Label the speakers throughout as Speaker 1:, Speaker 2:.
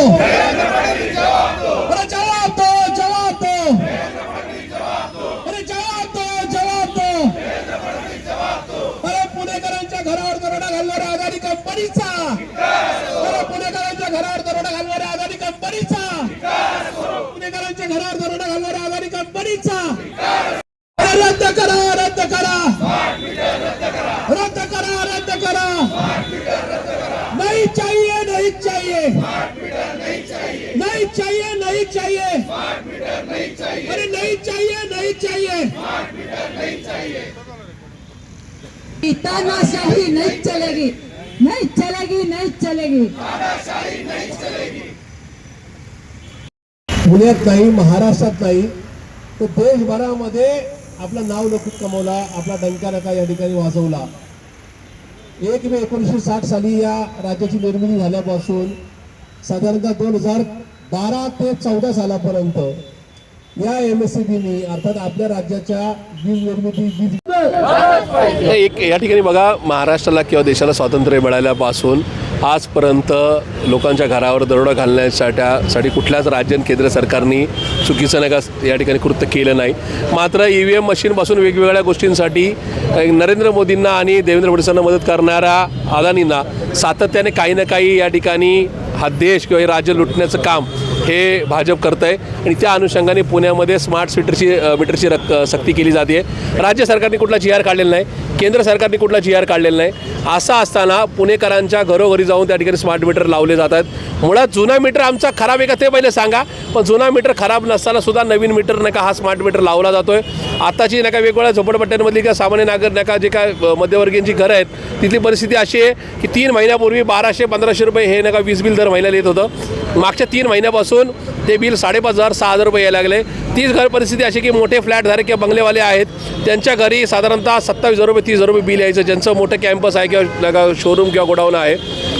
Speaker 1: अरे जवाब दो, जवाब दो, अरे जवाब दो, जवाब दो. अरे पुणेकरांच्या घरावर दरोडा घालणाऱ्या अदानी कंपनीचा, अरे पुणेकरांच्या घरावर दरोडा घालणाऱ्या अदानी कंपनीचा, पुणेकरांच्या घरावर दरोडा घालणाऱ्या अदानी कंपनीचा रद्द करा, रद्द करा, रद्द करा, रद्द करा. नहीं चाहिए, नहीं चाहिए, नहीं चाहिए, नहीं चाहिए, अरे नहीं चाहिए, नहीं चाहिए.
Speaker 2: तानाशाही नहीं चलेगी, नहीं चलेगी, नहीं चलेगी.
Speaker 1: पुण्यात नाही, महाराष्ट्रात नाही, तर देशभरामध्ये आपलं नाव लौकिक कमवला, आपला डंका नका या ठिकाणी वाजवला. 1 मे 1960 साली या राज्याची निर्मिती झाल्यापासून साधारणतः 2012 ते 14 सालापर्यंत या MSEBनी अर्थात आपल्या राज्याच्या वीज निर्मिती
Speaker 3: एक या ठिकाणी बघा, महाराष्ट्राला किंवा देशाला स्वातंत्र्य मिळाल्यापासून आजपर्यंत लोकांच्या घरावर दरोडा घालण्यासाठी कुठल्याच राज्य आणि केंद्र सरकारने चुकीचं नाही का या ठिकाणी कृत्य केलं नाही. मात्र EVM मशीनपासून वेगवेगळ्या गोष्टींसाठी नरेंद्र मोदींना आणि देवेंद्र फडणवीसांना मदत करणाऱ्या अदानींना सातत्याने काही ना काही या ठिकाणी हा देश किंवा हे राज्य लुटण्याचं काम हे भाजप करत आहे. आणि त्या अनुषंगाने पुण्यामध्ये स्मार्ट मीटरची सक्ती केली जाते. राज्य सरकारने कुठला GR काढलेला नाही, केंद्र सरकारने कुठला GR काढलेला नाही. असं असताना पुणेकरांच्या घरोघरी जाऊन त्या ठिकाणी स्मार्ट मीटर लावले जातात. मुळात जुना मीटर आमचा खराब आहे का ते पहिले सांगा. पण जुना मीटर खराब नसताना सुद्धा नवीन मीटर नाही का हा स्मार्ट मीटर लावला जातो आहे. आताची नाही का वेगवेगळ्या झोपडपट्ट्यांमधली किंवा सामान्य नागरिक नाही का जे काय मध्यवर्गीयांची घरं आहेत तिथली परिस्थिती अशी आहे की 3 महिन्यापूर्वी 1200-1500 रुपये हे नाही का वीज बिल दर महिन्याला येत होतं. मागच्या 3 महिन्यापासून ते बिल 5,500-6,000 रुपये यायला लागले. तीच घर परिस्थिती अशी की मोठे फ्लॅटधारक किंवा बंगलेवाले आहेत त्यांच्या घरी साधारणतः 27,000 रुपये 30,000 रुपये बिल यायचं. ज्यांचं मोठं कॅम्पस आहे किंवा शोरूम किंवा गोडाऊन आहे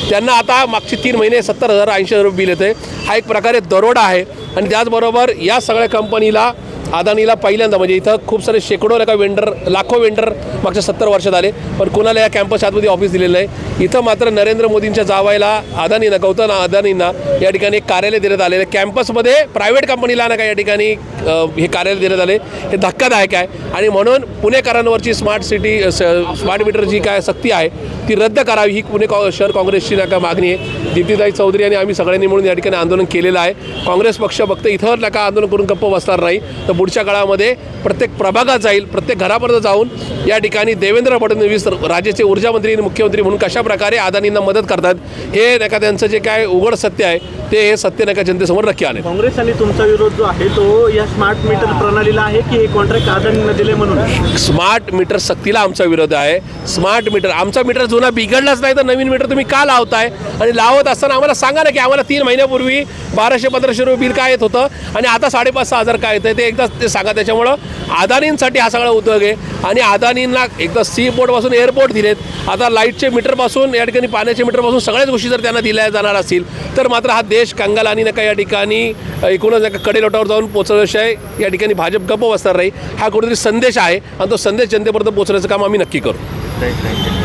Speaker 3: त्यांना आता मागचे 3 महिने 70,000 80,000 रुपये बिल येते. हा एक प्रकारे दरोडा आहे. आणि त्याचबरोबर या सगळ्या कंपनीला अदानीला पहिल्यांदा म्हणजे इथं खूप सारे शेकडो लाखो वेंडर मागच्या 70 वर्षात आले पण कोणाला या कॅम्पस आतमध्ये ऑफिस दिलेलं नाही. इथं मात्र नरेंद्र मोदींच्या जावायला अदानींना गौतम अदानींना या ठिकाणी एक कार्यालय देण्यात आलेलं आहे. कॅम्पसमध्ये प्रायव्हेट कंपनीला ना का या ठिकाणी हे कार्यालय देण्यात आले. हे धक्कादायक आहे. आणि म्हणून पुणेकरांवरची स्मार्ट मीटर जी काय सक्ती आहे ती रद्द करावी ही पुणे शहर काँग्रेसची नका मागणी आहे. दीप्तीताई चौधरी आणि आम्ही सगळ्यांनी मिळून या ठिकाणी आंदोलन केलेलं आहे. काँग्रेस पक्ष फक्त इथं नका आंदोलन करून गप्प बसणार नाही तर पुढच्या काळामध्ये प्रत्येक प्रभागात जाईल, प्रत्येक घरापर्यंत जाऊन या ठिकाणी देवेंद्र फडणवीस राज्याचे ऊर्जा मंत्री आणि मुख्यमंत्री म्हणून कशा प्रकारे अदानींना मदत करतात हे नका त्यांचं जे काय उघड सत्य आहे ते हे सत्य नका जनतेसमोर नक्की आले.
Speaker 4: काँग्रेस आणि तुमचा विरोध जो आहे तो या स्मार्ट मीटर प्रणालीला आहे की हे कॉन्ट्रॅक्ट अदानींना दिले म्हणून?
Speaker 3: स्मार्ट मीटर सक्तीला आमचा विरोध आहे. स्मार्ट मीटर आमचा मीटर जुना बिघडलाच नाही तर नवीन मीटर तुम्ही का लावताय? आणि लावत असताना आम्हाला सांगा ना की आम्हाला 3 महिन्यापूर्वी 1200-1500 रुपये बिल काय येत होतं आणि आता 5,500-6,000 काय येतं ते एकदा ते सांगा. त्याच्यामुळं अदानींसाठी हा सगळा उद्योग आहे. आणि अदानींना एकदा सी पोर्टपासून एअरपोर्ट दिलेत, आता लाईटचे मीटरपासून या ठिकाणी पाण्याच्या मीटरपासून सगळ्याच गोष्टी जर त्यांना दिल्या जाणार असतील तर मात्र हा देश कंगाल आणि नका या ठिकाणी एकूणच नका कडेलोटावर जाऊन पोचवल्याशिवाय या ठिकाणी भाजप गप्प बसणार नाही. हा कुठेतरी संदेश आहे आणि तो संदेश जनतेपर्यंत पोचवण्याचं काम आम्ही नक्की करू.